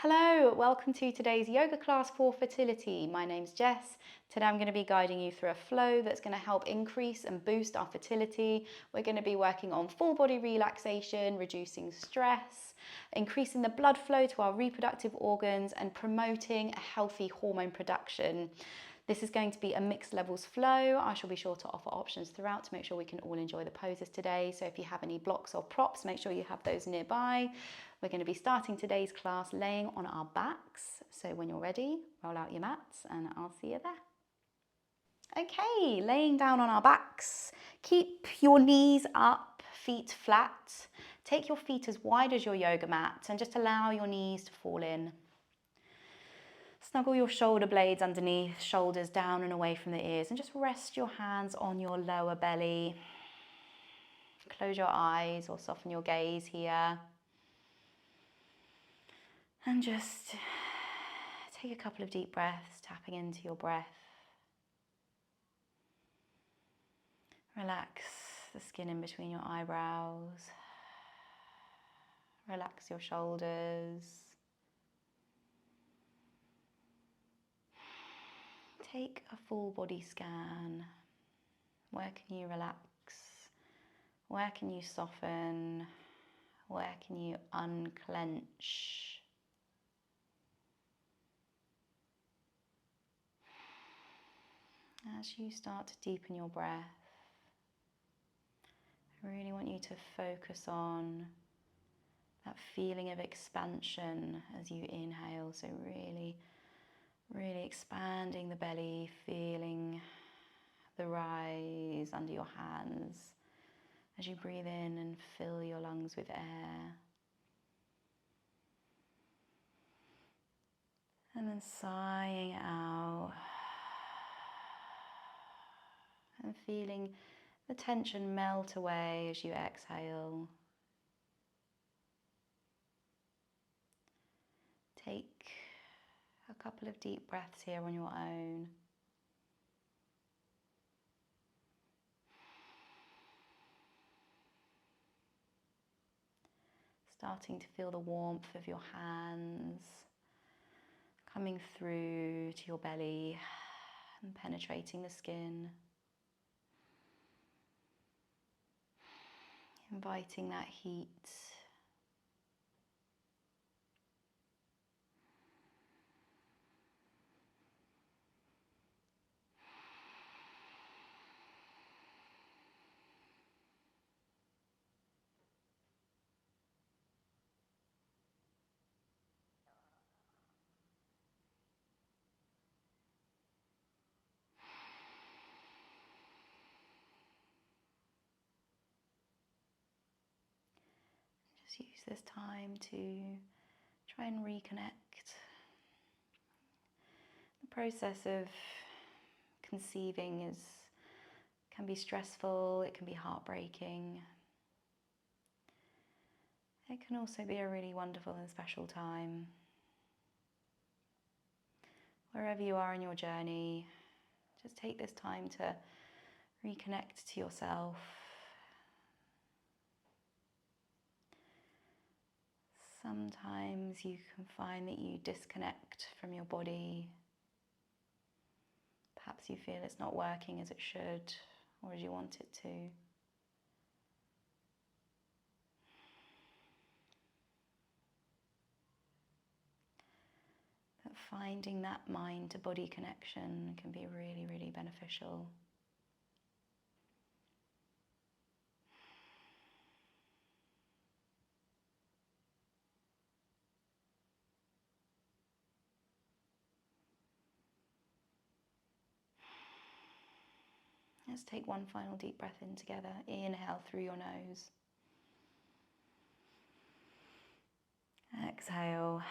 Hello, welcome to today's yoga class for fertility. My name's Jess. Today I'm going to be guiding you through a flow that's going to help increase and boost our fertility. We're going to be working on full body relaxation, reducing stress, increasing the blood flow to our reproductive organs and promoting a healthy hormone production. This is going to be a mixed levels flow. I shall be sure to offer options throughout to make sure we can all enjoy the poses today. So if you have any blocks or props, make sure you have those nearby. We're going to be starting today's class laying on our backs. So when you're ready, roll out your mats and I'll see you there. Okay, laying down on our backs. Keep your knees up, feet flat. Take your feet as wide as your yoga mat and just allow your knees to fall in. Snuggle your shoulder blades underneath, shoulders down and away from the ears, and just rest your hands on your lower belly. Close your eyes or soften your gaze here. And just take a couple of deep breaths, tapping into your breath. Relax the skin in between your eyebrows. Relax your shoulders. Take a full body scan. Where can you relax? Where can you soften? Where can you unclench? As you start to deepen your breath, I really want you to focus on that feeling of expansion as you inhale. So really expanding the belly, feeling the rise under your hands as you breathe in and fill your lungs with air. And then sighing out and feeling the tension melt away as you exhale. Take a couple of deep breaths here on your own. Starting to feel the warmth of your hands coming through to your belly and penetrating the skin. Inviting that heat. Just use this time to try and reconnect. The process of conceiving can be stressful, it can be heartbreaking. It can also be a really wonderful and special time. Wherever you are in your journey, just take this time to reconnect to yourself. Sometimes you can find that you disconnect from your body. Perhaps you feel it's not working as it should or as you want it to. But finding that mind to body connection can be really, really beneficial. Let's take one final deep breath in together. Inhale through your nose. Exhale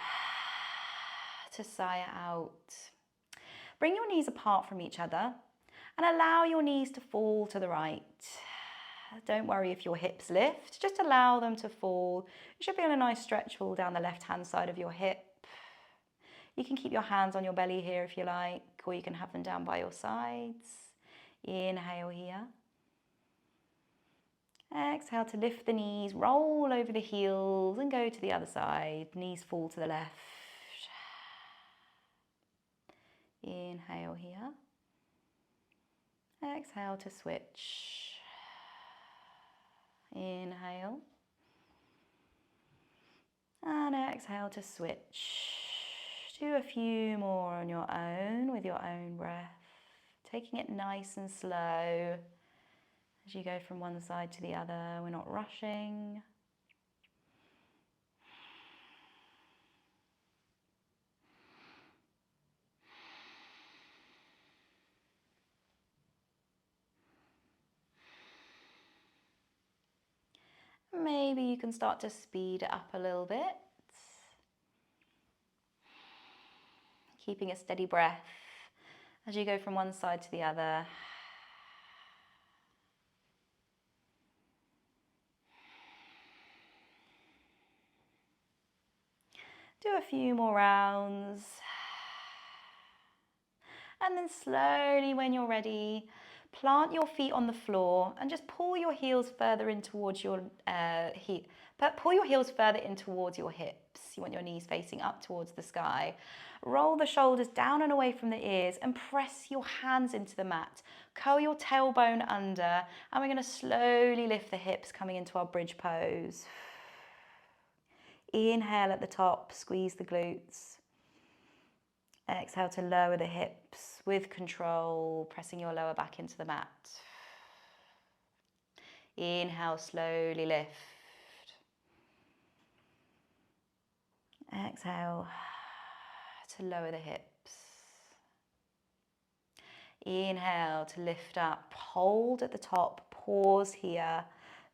to sigh out. Bring your knees apart from each other and allow your knees to fall to the right. Don't worry if your hips lift, just allow them to fall. You should feel a nice stretch all down the left-hand side of your hip. You can keep your hands on your belly here if you like, or you can have them down by your sides. Inhale here. Exhale to lift the knees, roll over the heels and go to the other side. Knees fall to the left. Inhale here. Exhale to switch. Inhale. And exhale to switch. Do a few more on your own with your own breath. Taking it nice and slow as you go from one side to the other. We're not rushing. Maybe you can start to speed it up a little bit. Keeping a steady breath as you go from one side to the other. Do a few more rounds. And then slowly, when you're ready, plant your feet on the floor and just pull your heels further in towards your pull your heels further in towards your hips. You want your knees facing up towards the sky. Roll the shoulders down and away from the ears and press your hands into the mat. Curl your tailbone under, and we're going to slowly lift the hips, coming into our bridge pose. Inhale at the top, squeeze the glutes. Exhale to lower the hips with control, pressing your lower back into the mat. Inhale, slowly lift. Exhale to lower the hips. Inhale to lift up, hold at the top, pause here,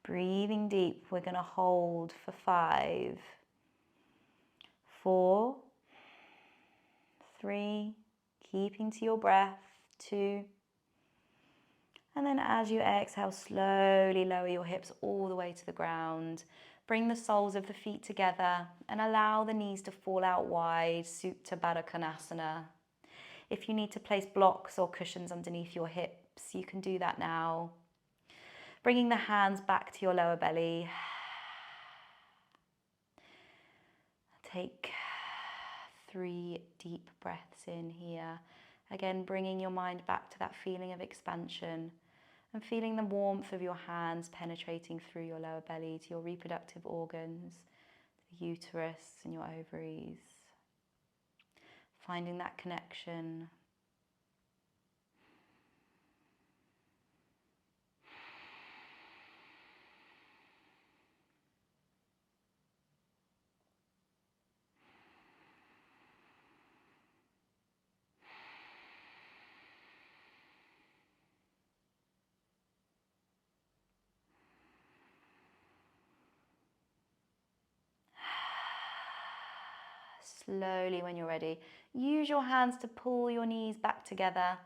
breathing deep. We're going to hold for 5, 4, 3, keeping to your breath, 2, and then as you exhale, slowly lower your hips all the way to the ground. Bring the soles of the feet together and allow the knees to fall out wide, Supta Baddha Konasana. If you need to place blocks or cushions underneath your hips, you can do that now. Bringing the hands back to your lower belly. Take 3 deep breaths in here. Again, bringing your mind back to that feeling of expansion and feeling the warmth of your hands penetrating through your lower belly to your reproductive organs, the uterus and your ovaries. Finding that connection. Slowly, when you're ready, use your hands to pull your knees back together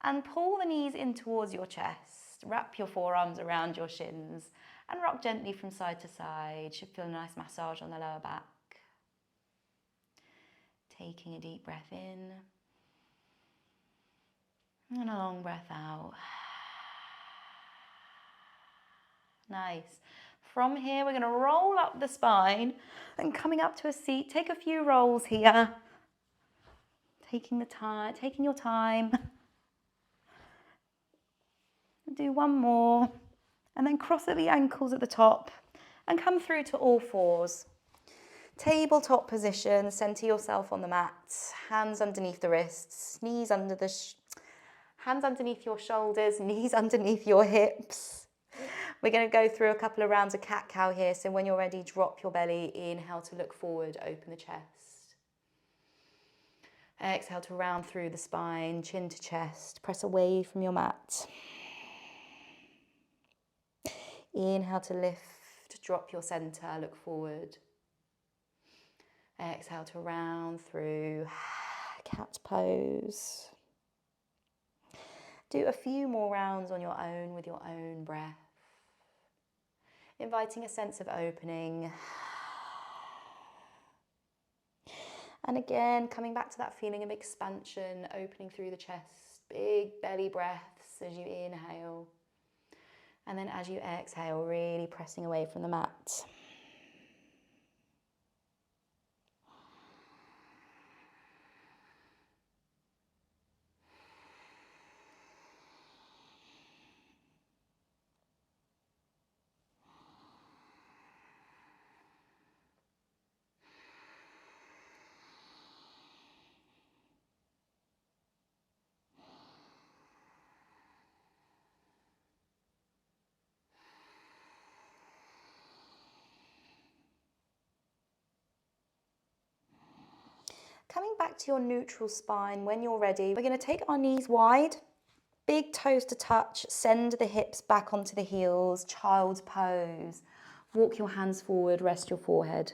and pull the knees in towards your chest. Wrap your forearms around your shins and rock gently from side to side. Should feel a nice massage on the lower back. Taking a deep breath in and a long breath out. Nice. From here, we're going to roll up the spine and coming up to a seat. Take a few rolls here. Taking your time. Do one more. And then cross at the ankles at the top and come through to all fours. Tabletop position, center yourself on the mat. Hands underneath the wrists, hands underneath your shoulders, knees underneath your hips. We're going to go through a couple of rounds of cat-cow here, so when you're ready, drop your belly, inhale to look forward, open the chest. Exhale to round through the spine, chin to chest, press away from your mat. Inhale to lift, drop your center, look forward. Exhale to round through, cat pose. Do a few more rounds on your own with your own breath. Inviting a sense of opening. And again, coming back to that feeling of expansion, opening through the chest. Big belly breaths as you inhale. And then as you exhale, really pressing away from the mat. back to your neutral spine when you're ready. We're going to take our knees wide, big toes to touch, send the hips back onto the heels, child's pose. Walk your hands forward, rest your forehead.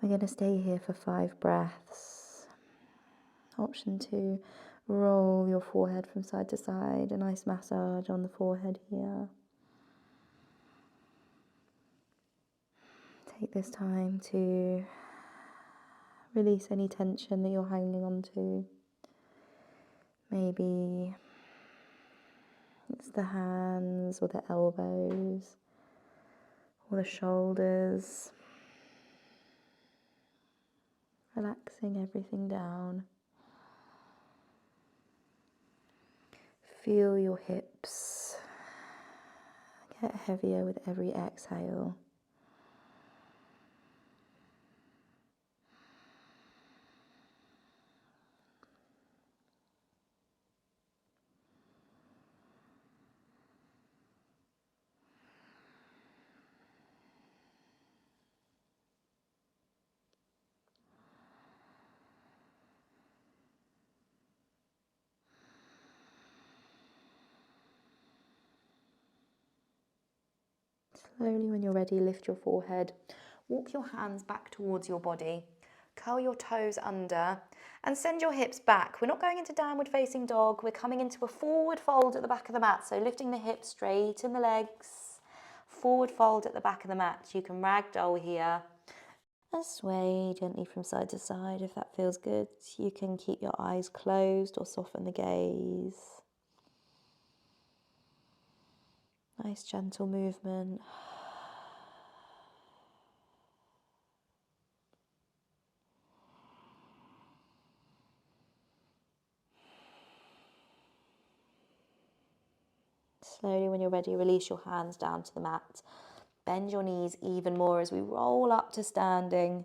We're going to stay here for 5 breaths. Option 2, roll your forehead from side to side, a nice massage on the forehead here. Take this time to release any tension that you're hanging on to. Maybe it's the hands or the elbows or the shoulders. Relaxing everything down. Feel your hips get heavier with every exhale. Slowly, when you're ready, lift your forehead. Walk your hands back towards your body. Curl your toes under and send your hips back. We're not going into downward facing dog. We're coming into a forward fold at the back of the mat. So lifting the hips, straighten the legs. Forward fold at the back of the mat. You can ragdoll here. And sway gently from side to side if that feels good. You can keep your eyes closed or soften the gaze. Nice gentle movement. Slowly, when you're ready, release your hands down to the mat. Bend your knees even more as we roll up to standing.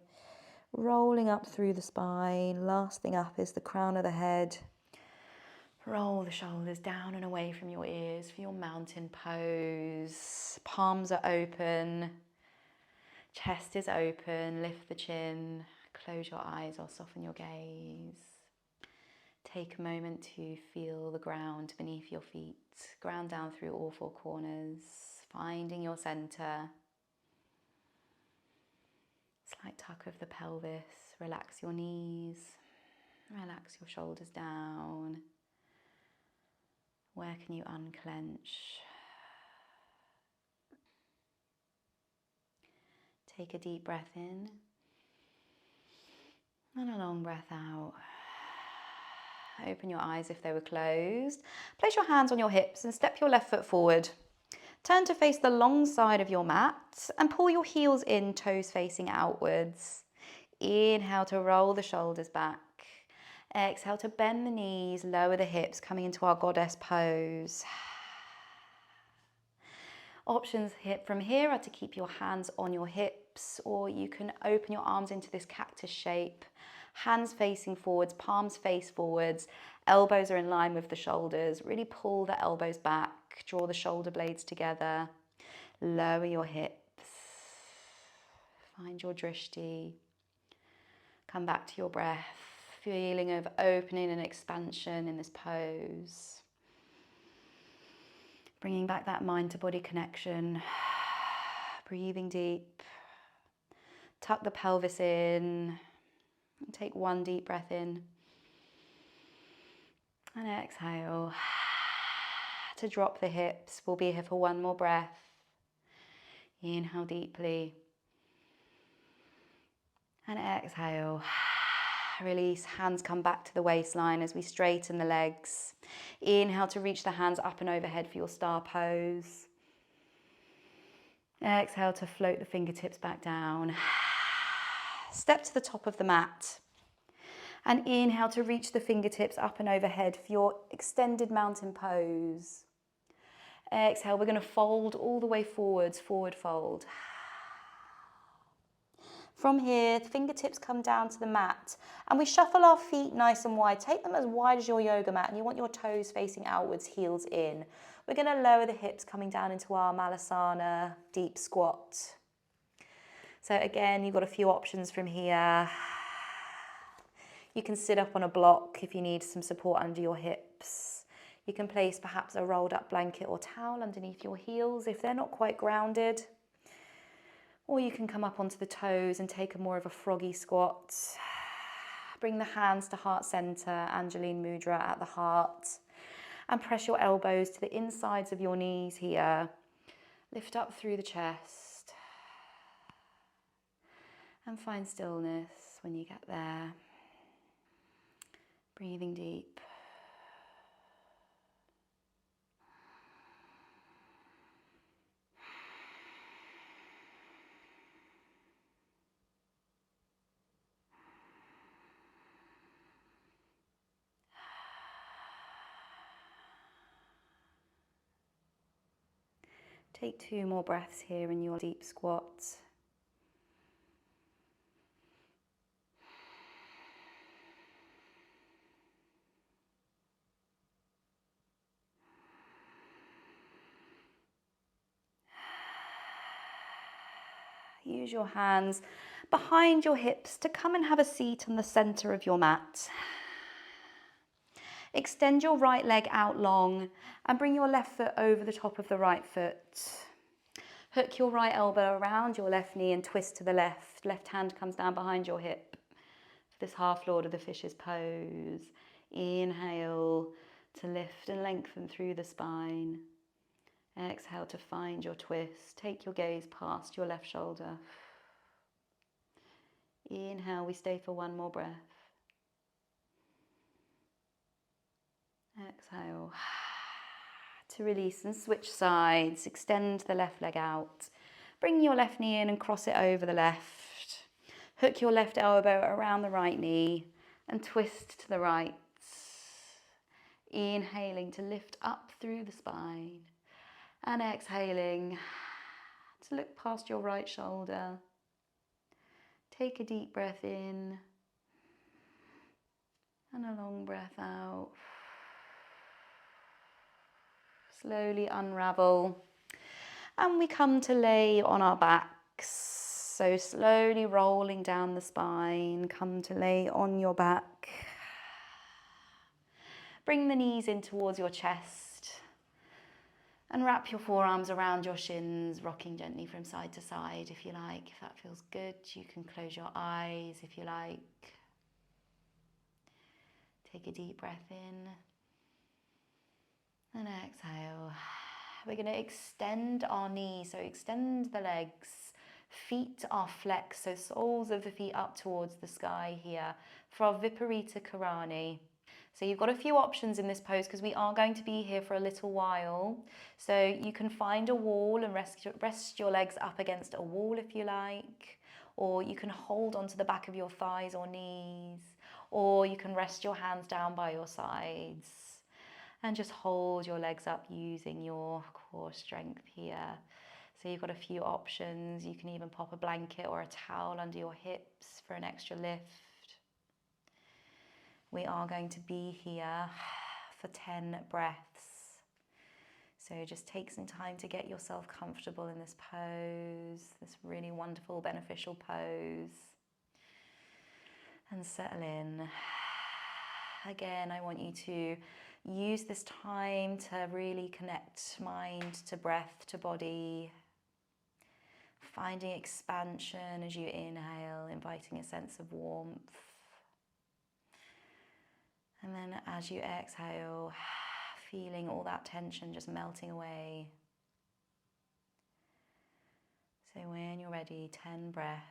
Rolling up through the spine. Last thing up is the crown of the head. Roll the shoulders down and away from your ears for your mountain pose. Palms are open. Chest is open. Lift the chin. Close your eyes or soften your gaze. Take a moment to feel the ground beneath your feet. Ground down through all 4 corners. Finding your center. Slight tuck of the pelvis. Relax your knees. Relax your shoulders down. Where can you unclench? Take a deep breath in and a long breath out. Open your eyes if they were closed. Place your hands on your hips and step your left foot forward. Turn to face the long side of your mat and pull your heels in, toes facing outwards. Inhale to roll the shoulders back. Exhale to bend the knees, lower the hips, coming into our goddess pose. Options from here are to keep your hands on your hips, or you can open your arms into this cactus shape. Hands facing forwards, palms face forwards, elbows are in line with the shoulders. Really pull the elbows back, draw the shoulder blades together. Lower your hips. Find your drishti. Come back to your breath. Feeling of opening and expansion in this pose. Bringing back that mind to body connection. Breathing deep. Tuck the pelvis in. Take 1 deep breath in. And exhale. To drop the hips. We'll be here for 1 more breath. Inhale deeply. And exhale. Release, hands come back to the waistline as we straighten the legs. Inhale to reach the hands up and overhead for your star pose. Exhale to float the fingertips back down. Step to the top of the mat. And inhale to reach the fingertips up and overhead for your extended mountain pose. Exhale, we're going to fold all the way forwards, forward fold. From here, the fingertips come down to the mat and we shuffle our feet nice and wide. Take them as wide as your yoga mat and you want your toes facing outwards, heels in. We're going to lower the hips coming down into our malasana, deep squat. So again, you've got a few options from here. You can sit up on a block if you need some support under your hips. You can place perhaps a rolled up blanket or towel underneath your heels if they're not quite grounded. Or you can come up onto the toes and take a more of a froggy squat. Bring the hands to heart center, Angeline Mudra at the heart. And press your elbows to the insides of your knees here. Lift up through the chest. And find stillness when you get there. Breathing deep. Take 2 more breaths here in your deep squat. Use your hands behind your hips to come and have a seat on the center of your mat. Extend your right leg out long and bring your left foot over the top of the right foot. Hook your right elbow around your left knee and twist to the left. Left hand comes down behind your hip. For this half Lord of the Fishes pose. Inhale to lift and lengthen through the spine. Exhale to find your twist. Take your gaze past your left shoulder. Inhale, we stay for 1 more breath. Exhale. To release and switch sides. Extend the left leg out. Bring your left knee in and cross it over the left. Hook your left elbow around the right knee and twist to the right. Inhaling to lift up through the spine. And exhaling to look past your right shoulder. Take a deep breath in and a long breath out. Slowly unravel. And we come to lay on our backs. So slowly rolling down the spine, come to lay on your back. Bring the knees in towards your chest. And wrap your forearms around your shins, rocking gently from side to side if you like. If that feels good, you can close your eyes if you like. Take a deep breath in. And exhale. We're going to extend our knees, so extend the legs. Feet are flexed, so soles of the feet up towards the sky here for our Viparita Karani. So you've got a few options in this pose because we are going to be here for a little while. So you can find a wall and rest your legs up against a wall if you like, or you can hold onto the back of your thighs or knees, or you can rest your hands down by your sides and just hold your legs up using your core strength here. So you've got a few options. You can even pop a blanket or a towel under your hips for an extra lift. We are going to be here for 10 breaths. So just take some time to get yourself comfortable in this pose, this really wonderful, beneficial pose. And settle in. Again, I want you to use this time to really connect mind to breath, to body. Finding expansion as you inhale, inviting a sense of warmth. And then as you exhale, feeling all that tension just melting away. So when you're ready, 10 breaths.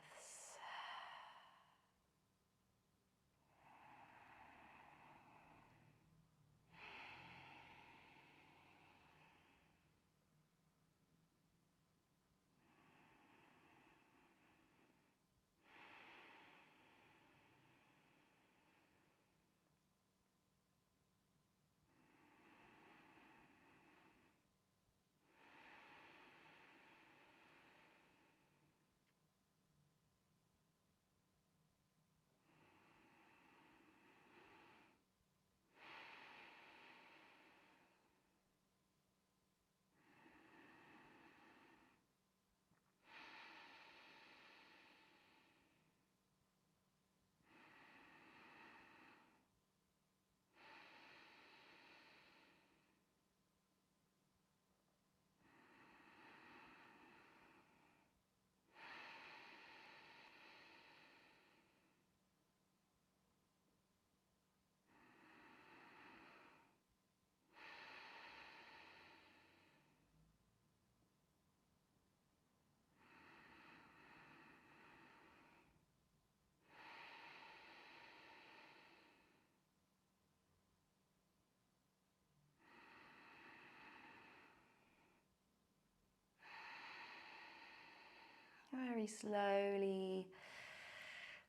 Very slowly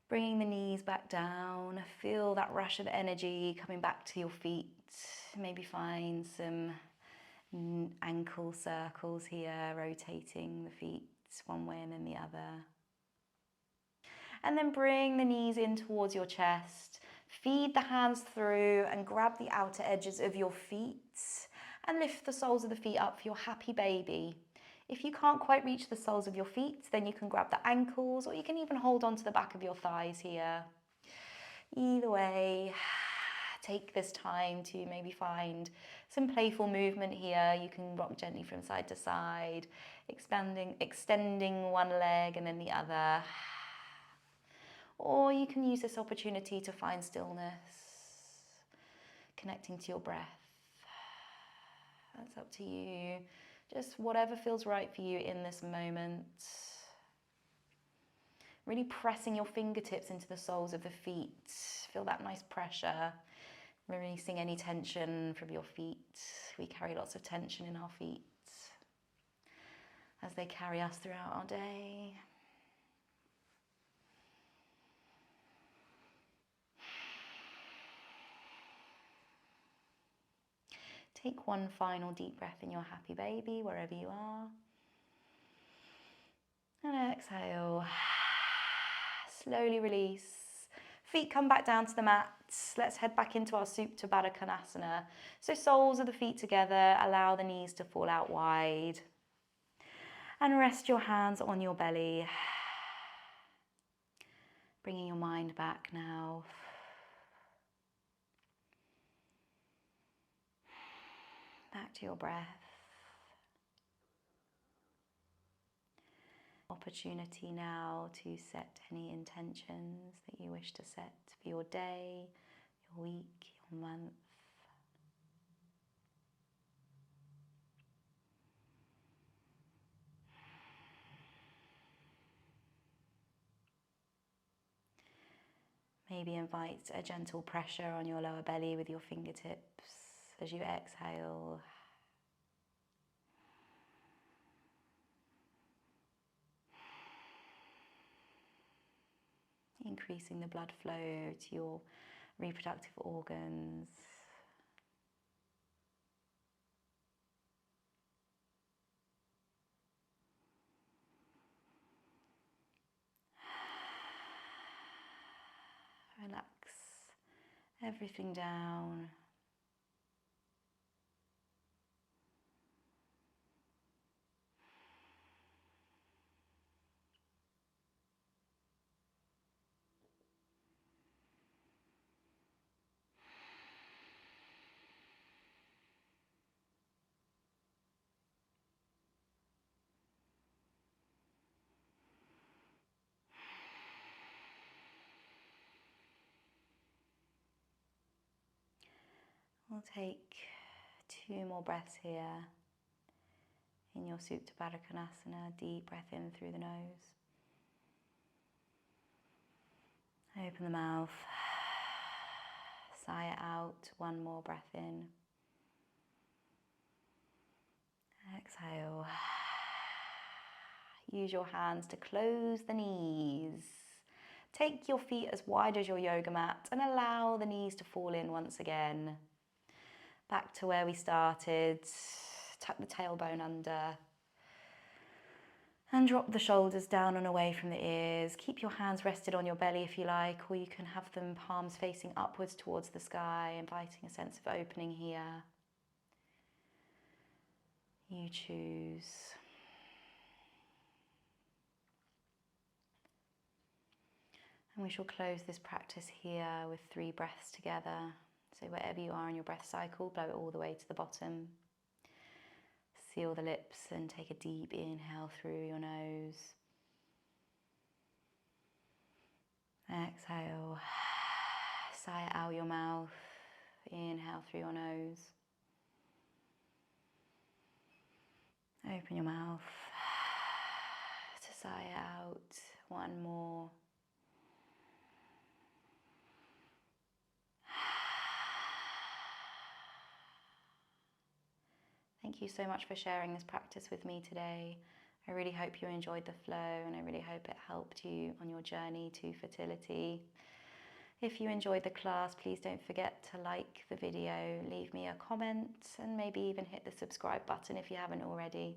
bringing the knees back down. Feel that rush of energy coming back to your feet. Maybe find some ankle circles here, rotating the feet one way and then the other. And then bring the knees in towards your chest. Feed the hands through and grab the outer edges of your feet and lift the soles of the feet up for your happy baby. If you can't quite reach the soles of your feet, then you can grab the ankles, or you can even hold on to the back of your thighs here. Either way, take this time to maybe find some playful movement here. You can rock gently from side to side, extending one leg and then the other. Or you can use this opportunity to find stillness, connecting to your breath. That's up to you. Just whatever feels right for you in this moment. Really pressing your fingertips into the soles of the feet. Feel that nice pressure. Releasing any tension from your feet. We carry lots of tension in our feet as they carry us throughout our day. Take one final deep breath in your happy baby, wherever you are. And exhale. Slowly release. Feet come back down to the mat. Let's head back into our Supta Baddha Konasana. So soles of the feet together, allow the knees to fall out wide. And rest your hands on your belly. Bringing your mind back now. Back to your breath. Opportunity now to set any intentions that you wish to set for your day, your week, your month. Maybe invite a gentle pressure on your lower belly with your fingertips as you exhale. Increasing the blood flow to your reproductive organs. Relax everything down. We'll take 2 more breaths here in your Supta Baddha Konasana. Deep breath in through the nose. Open the mouth. Sigh it out. 1 more breath in. Exhale. Use your hands to close the knees. Take your feet as wide as your yoga mat and allow the knees to fall in once again. Back to where we started. Tuck the tailbone under. And drop the shoulders down and away from the ears. Keep your hands rested on your belly if you like, or you can have them palms facing upwards towards the sky, inviting a sense of opening here. You choose. And we shall close this practice here with 3 breaths together. So wherever you are in your breath cycle, blow it all the way to the bottom. Seal the lips and take a deep inhale through your nose. Exhale. Sigh out your mouth. Inhale through your nose. Open your mouth to sigh out. 1 more. Thank you so much for sharing this practice with me today. I really hope you enjoyed the flow, and I really hope it helped you on your journey to fertility. If you enjoyed the class, please don't forget to like the video, leave me a comment, and maybe even hit the subscribe button if you haven't already.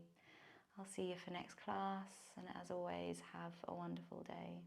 I'll see you for next class, and as always, have a wonderful day.